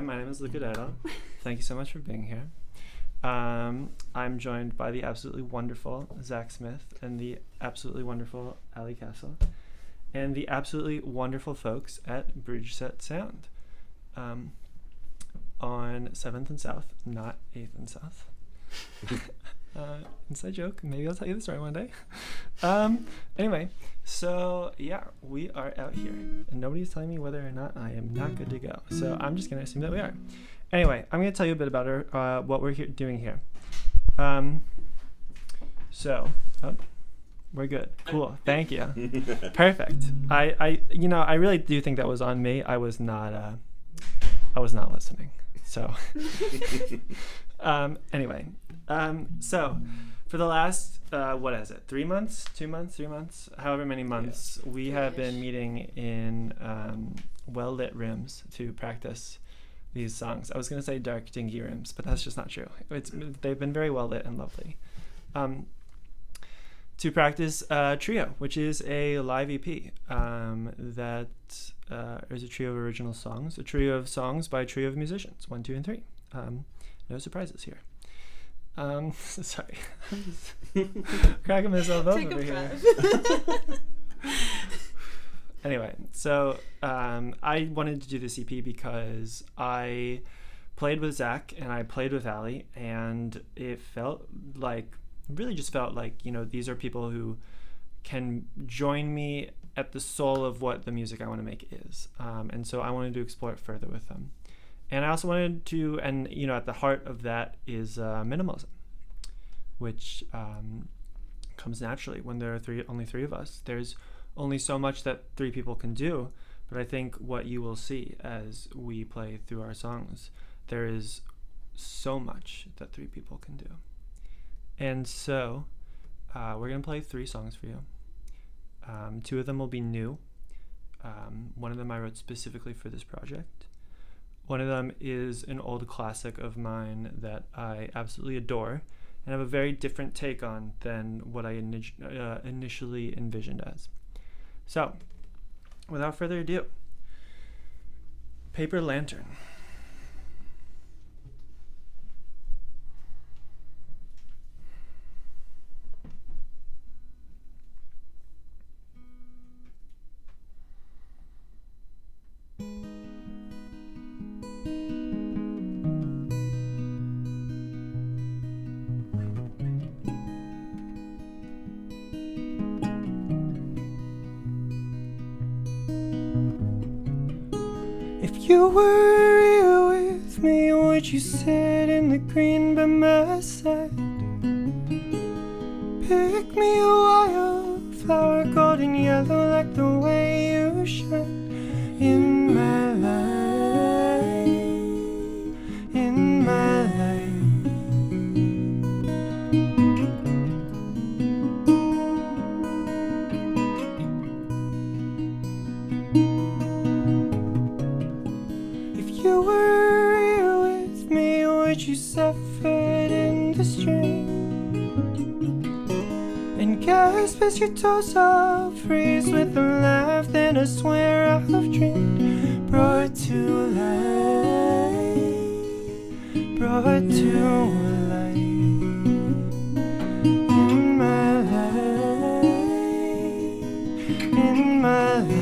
My name is Luca Diadul. Thank you so much for being here. I'm joined by the absolutely wonderful Zack Smith and the absolutely wonderful Aly Castle and the absolutely wonderful folks at BridgeSet Sound on 7th and South, not 8th and South. Inside joke. Maybe I'll tell you the story one day. Anyway, so yeah, we are out here, and nobody's telling me whether or not I am not good to go. So I'm just gonna assume that we are. Anyway, I'm gonna tell you a bit about what we're doing here. We're good. Cool. Thank you. Perfect. I really do think that was on me. I was not listening. So, anyway, so for the last, 3 months, 2 months, 3 months, however many months, we have been meeting in well-lit rooms to practice these songs. I was going to say dark, dingy rooms, but that's just not true. They've been very well-lit and lovely. To practice Trio, which is a live EP that is a trio of original songs, a trio of songs by a trio of musicians, 1, 2, and 3. No surprises here. Sorry, I'm just cracking myself up over here. Anyway, so I wanted to do this EP because I played with Zack and I played with Aly, and it really just felt like, these are people who can join me at the soul of what the music I want to make is. And so I wanted to explore it further with them. And I also wanted to, at the heart of that is minimalism, which comes naturally when there are only three of us. There's only so much that 3 people can do, but I think what you will see as we play through our songs, there is so much that 3 people can do. And so we're going to play 3 songs for you. 2 of them will be new. One of them I wrote specifically for this project. One of them is an old classic of mine that I absolutely adore and have a very different take on than what I initially envisioned as. So, without further ado, Paper Lantern. If you were here with me, would you sit in the green by my side? Pick me a wildflower, golden yellow like the way you shine in my life, in my life. You were here with me, would you set foot in the stream and gasp as your toes all freeze with a laugh that I swear I've dreamed, brought to life, brought to life in my life, in my life.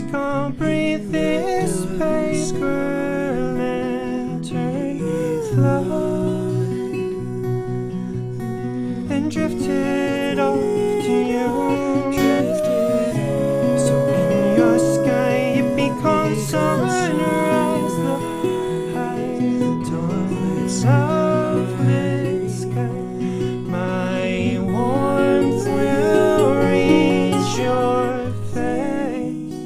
Can't breathe this paper lantern float and drifted off to you. So in your sky it becomes sunrise, the high tones of the sky. My warmth will reach your face.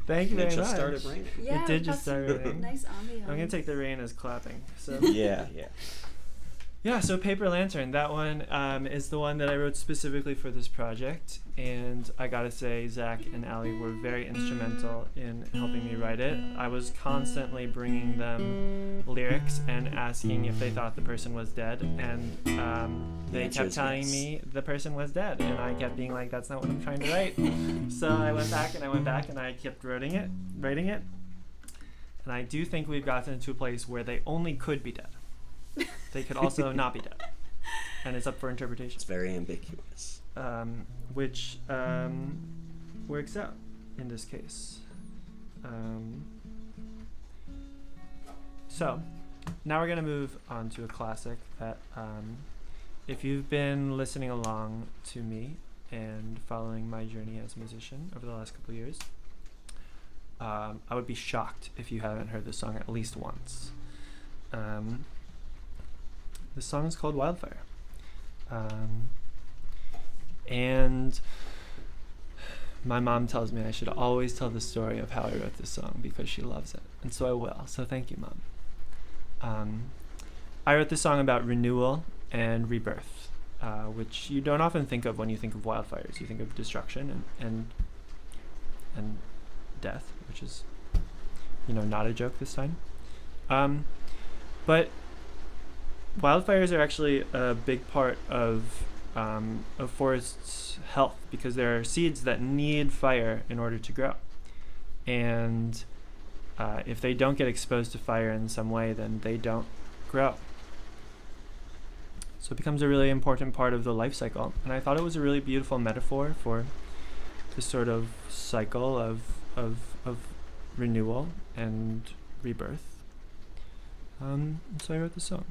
Thank you very much. It just started raining. Yeah, it did just start raining. Nice ambiance. I'm gonna take the rain as clapping. So Yeah. yeah. So Paper Lantern, that one is the one that I wrote specifically for this project, and I gotta say, Zack and Aly were very instrumental in helping me write it. I was constantly bringing them lyrics and asking if they thought the person was dead, and they kept telling me the person was dead, and I kept being like, that's not what I'm trying to write. So I went back and I kept writing it, and I do think we've gotten to a place where they only could be dead. They could also not be dead, and it's up for interpretation. It's very ambiguous. Which works out in this case. So now we're going to move on to a classic that if you've been listening along to me and following my journey as a musician over the last couple of years, I would be shocked if you haven't heard this song at least once. The song is called Wildfire. And my mom tells me I should always tell the story of how I wrote this song because she loves it. And so I will. So thank you, Mom. I wrote this song about renewal and rebirth, which you don't often think of when you think of wildfires. You think of destruction and death, which is, not a joke this time. But wildfires are actually a big part of forests' health because there are seeds that need fire in order to grow. And if they don't get exposed to fire in some way, then they don't grow. So it becomes a really important part of the life cycle. And I thought it was a really beautiful metaphor for this sort of cycle of renewal and rebirth. So I wrote the song.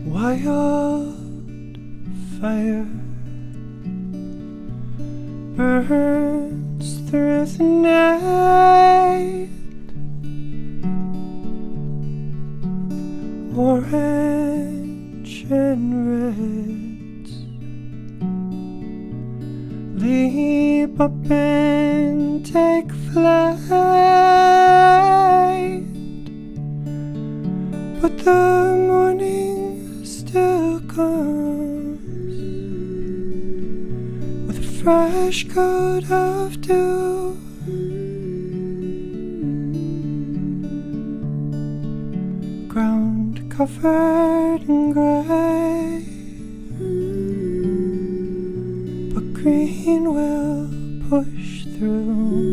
Wildfire burns through the night, orange and reds leap up and take flight, but the morning still comes with a fresh coat of dew. Ground covered in gray, but green will push through.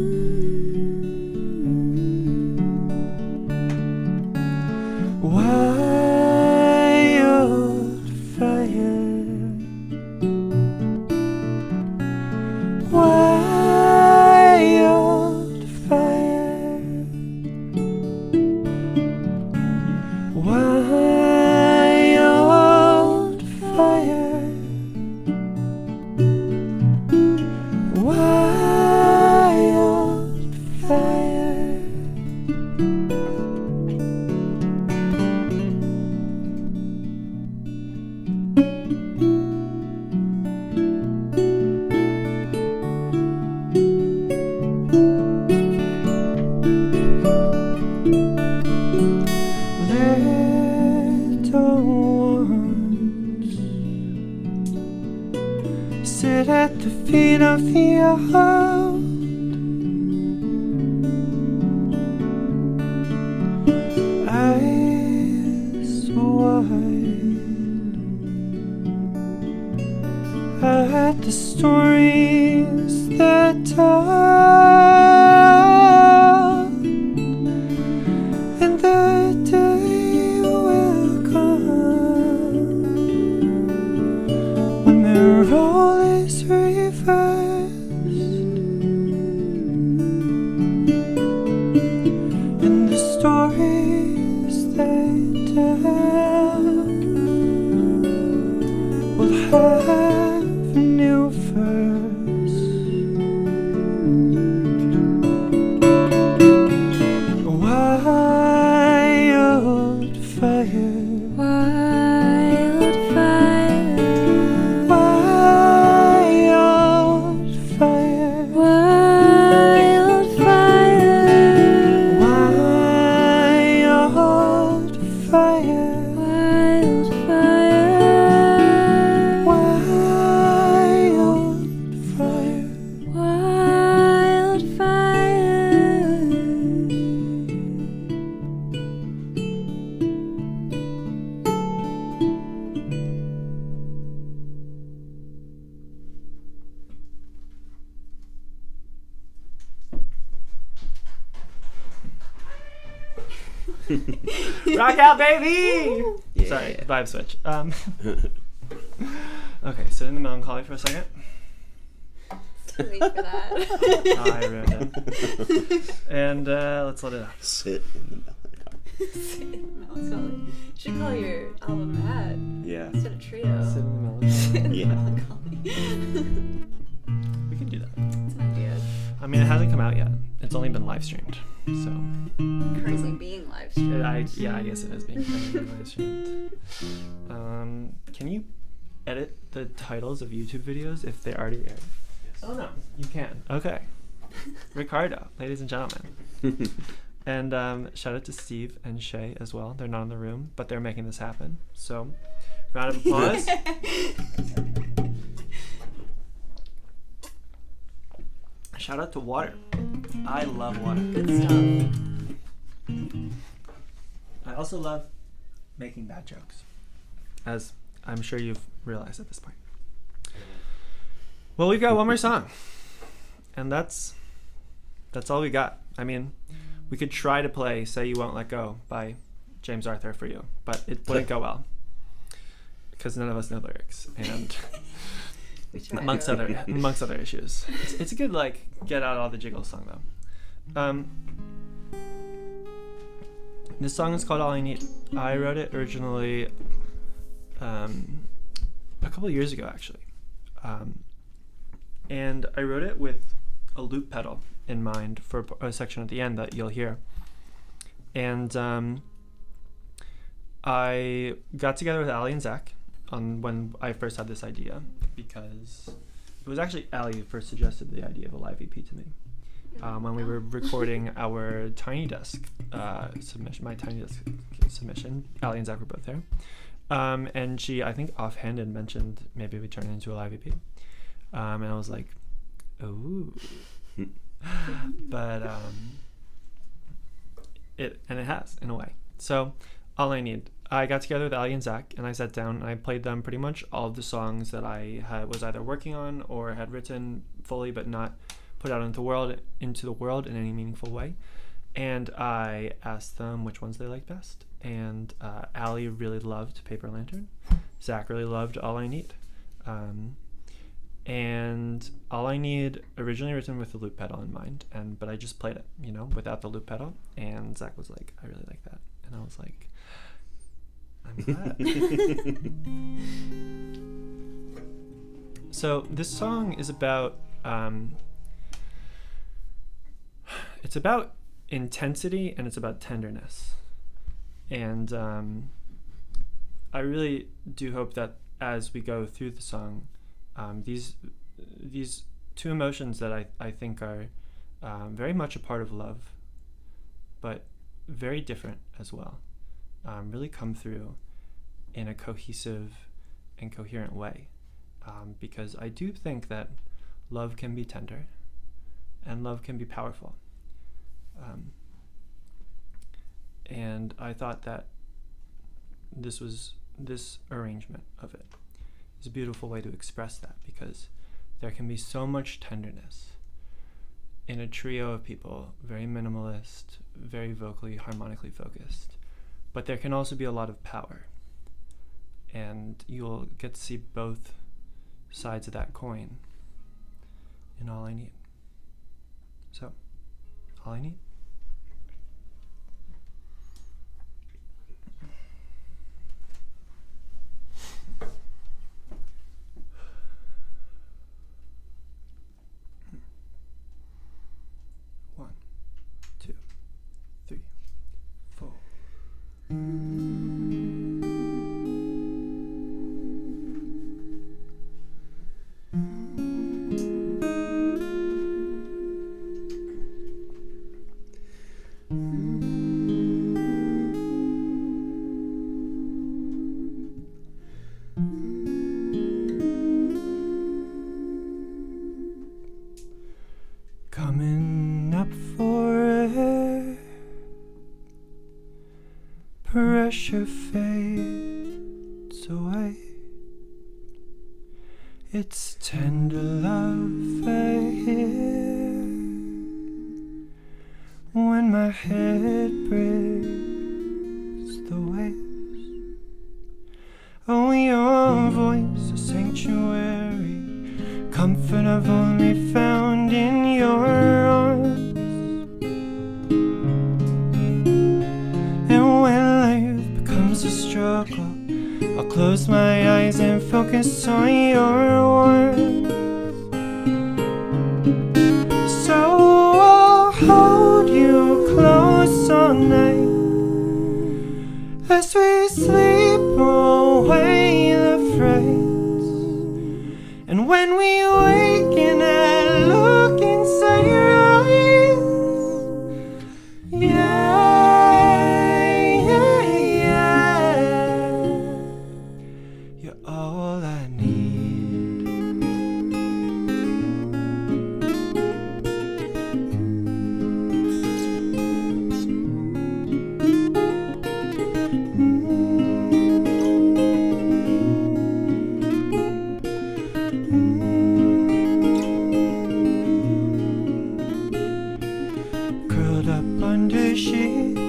Sit at the feet of the old, eyes wide at the stories that tell, and the day will come and the stories they tell will have a new verse. Wildfire, rock out, baby! Yeah. Sorry, vibe switch. Okay, sit in the melancholy for a second. Wait for that. I wrote it. And let's let it out. Sit in the melancholy. Sit in the melancholy. You should call your album that. Yeah. Instead of trio. Sit in the melancholy. Sit in the Yeah. melancholy. We can do that. It's an idea. I mean, it hasn't come out yet. It's only been live streamed, so. Currently being live streamed. I guess it is being live streamed. Can you edit the titles of YouTube videos if they already aired? Yes. Oh no, you can. Okay. Ricardo, ladies and gentlemen. And shout out to Steve and Shay as well. They're not in the room, but they're making this happen. So, round of applause. Shout out to water. I love water. Good stuff. I also love making bad jokes, as I'm sure you've realized at this point. Well, we've got one more song, and that's all we got. I mean, we could try to play "Say You Won't Let Go" by James Arthur for you, but it wouldn't go well because none of us know lyrics, and amongst other issues. It's a good get out all the jiggles song though. This song is called "All I Need." I wrote it originally a couple of years ago, actually, and I wrote it with a loop pedal in mind for a section at the end that you'll hear. And I got together with Aly and Zack when I first had this idea, because it was actually Aly who first suggested the idea of a live EP to me. When we were recording our Tiny Desk submission, my Tiny Desk submission, Aly and Zack were both there. And she, I think offhanded, mentioned maybe we turn it into a live EP. And I was like, ooh. But it has, in a way. So, All I Need. I got together with Aly and Zack, and I sat down and I played them pretty much all of the songs that I was either working on or had written fully but not put out into the world in any meaningful way. And I asked them which ones they liked best. And Aly really loved Paper Lantern. Zack really loved All I Need. And All I Need, originally written with the loop pedal in mind, but I just played it, without the loop pedal. And Zack was like, I really like that. And I was like, I'm glad. So this song is about, it's about intensity and it's about tenderness. And I really do hope that as we go through the song, these two emotions that I think are very much a part of love, but very different as well, really come through in a cohesive and coherent way, because I do think that love can be tender and love can be powerful. And I thought that this arrangement of it is a beautiful way to express that, because there can be so much tenderness in a trio of people, very minimalist, very vocally, harmonically focused, but there can also be a lot of power, and you'll get to see both sides of that coin. and all I need. So, all I need. One, two, three, four. Coming up for air, pressure fades away. It's tender love I hear when my head breaks the waves. Oh, your voice, a sanctuary, comfort I've only found in your arms. And when life becomes a struggle, I'll close my eyes and focus on your warmth. So I'll hold you close all night as we sleep away the frights. And when we awaken, I look inside your eyes. You're all I need. Curled up under sheets,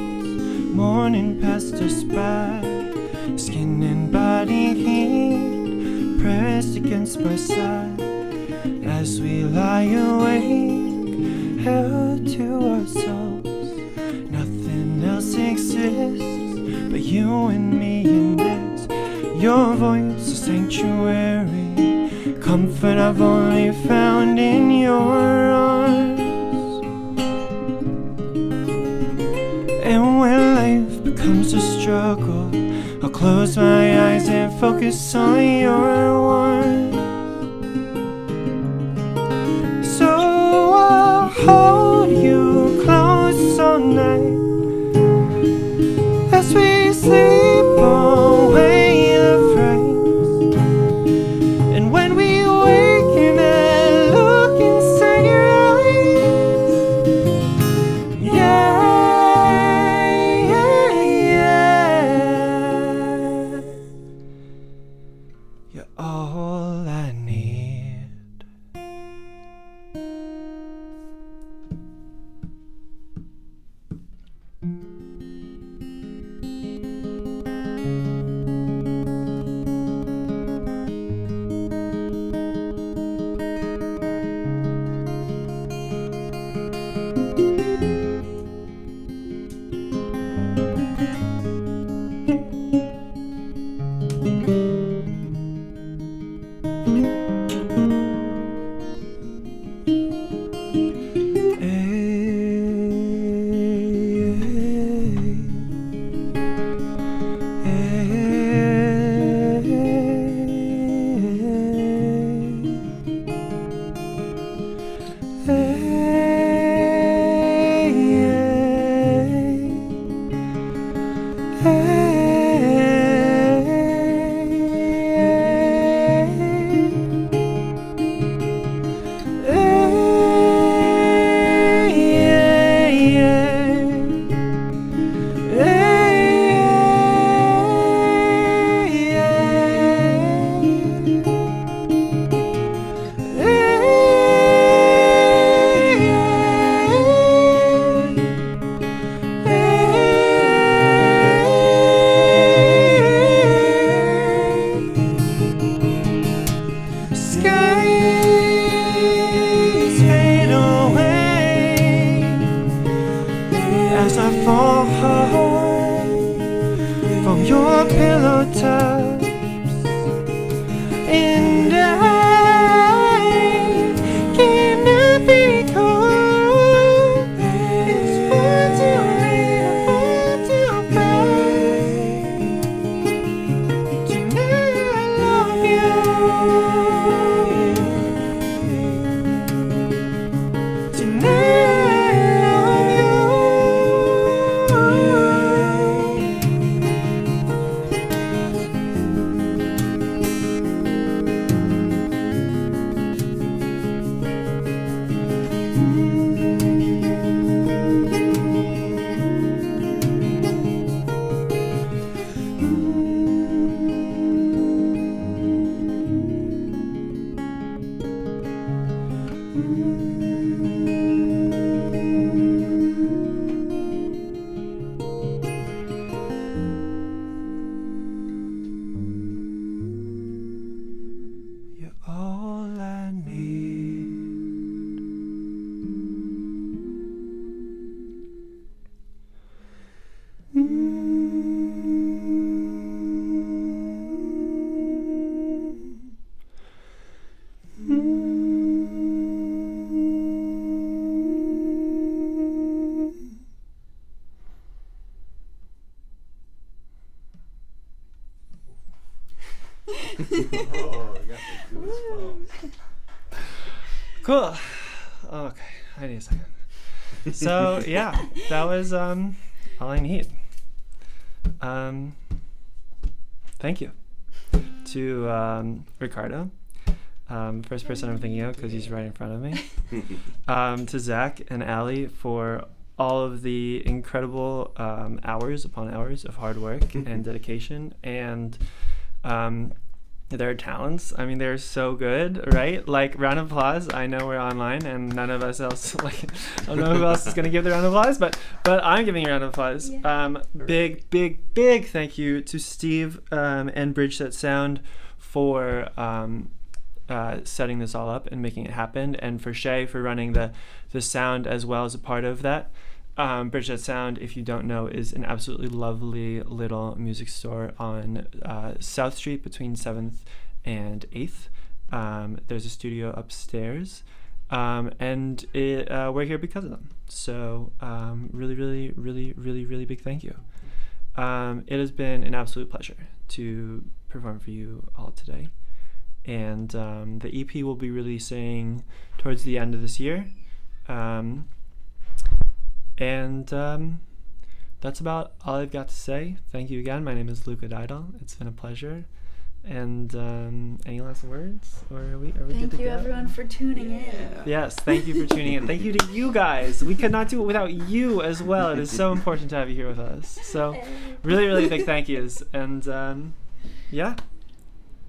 morning passed us by, skin and body heat pressed against my side as we lie awake, held to ourselves. Nothing else exists but you and me in this. Your voice, a sanctuary, comfort I've only found in your arms. And when life becomes a struggle, I'll close my eyes and focus on your warmth. So I'll hold you close all night as we sleep away the frights. And when we awaken, I look inside your eyes. You're all I need. fall from your pillow tops, and I cannot be cold. It's far too late, far too bad. Tonight I love you. Cool. Okay, I need a second. So yeah, that was all I need. Thank you to Ricardo, first person I'm thinking of because he's right in front of me. To Zack and Aly for all of the incredible hours upon hours of hard work and dedication, and their talents. I mean, they're so good, right? Like, round of applause. I know we're online and none of us else, like, I don't know who else is going to give the round of applause, but I'm giving a round of applause. Yeah. Big thank you to Steve and BridgeSet Sound for setting this all up and making it happen, and for Shay for running the sound as well as a part of that. BridgeSet Sound, if you don't know, is an absolutely lovely little music store on South Street between 7th and 8th. There's a studio upstairs, and we're here because of them. So really big thank you. It has been an absolute pleasure to perform for you all today. And the EP will be releasing towards the end of this year. And that's about all I've got to say. Thank you again. My name is Luca Diadul. It's been a pleasure. And any last words? Or are we good to go? Thank you everyone for tuning in. Yes, thank you for tuning in. Thank you to you guys. We could not do it without you as well. It is so important to have you here with us. So really big thank yous. And yeah.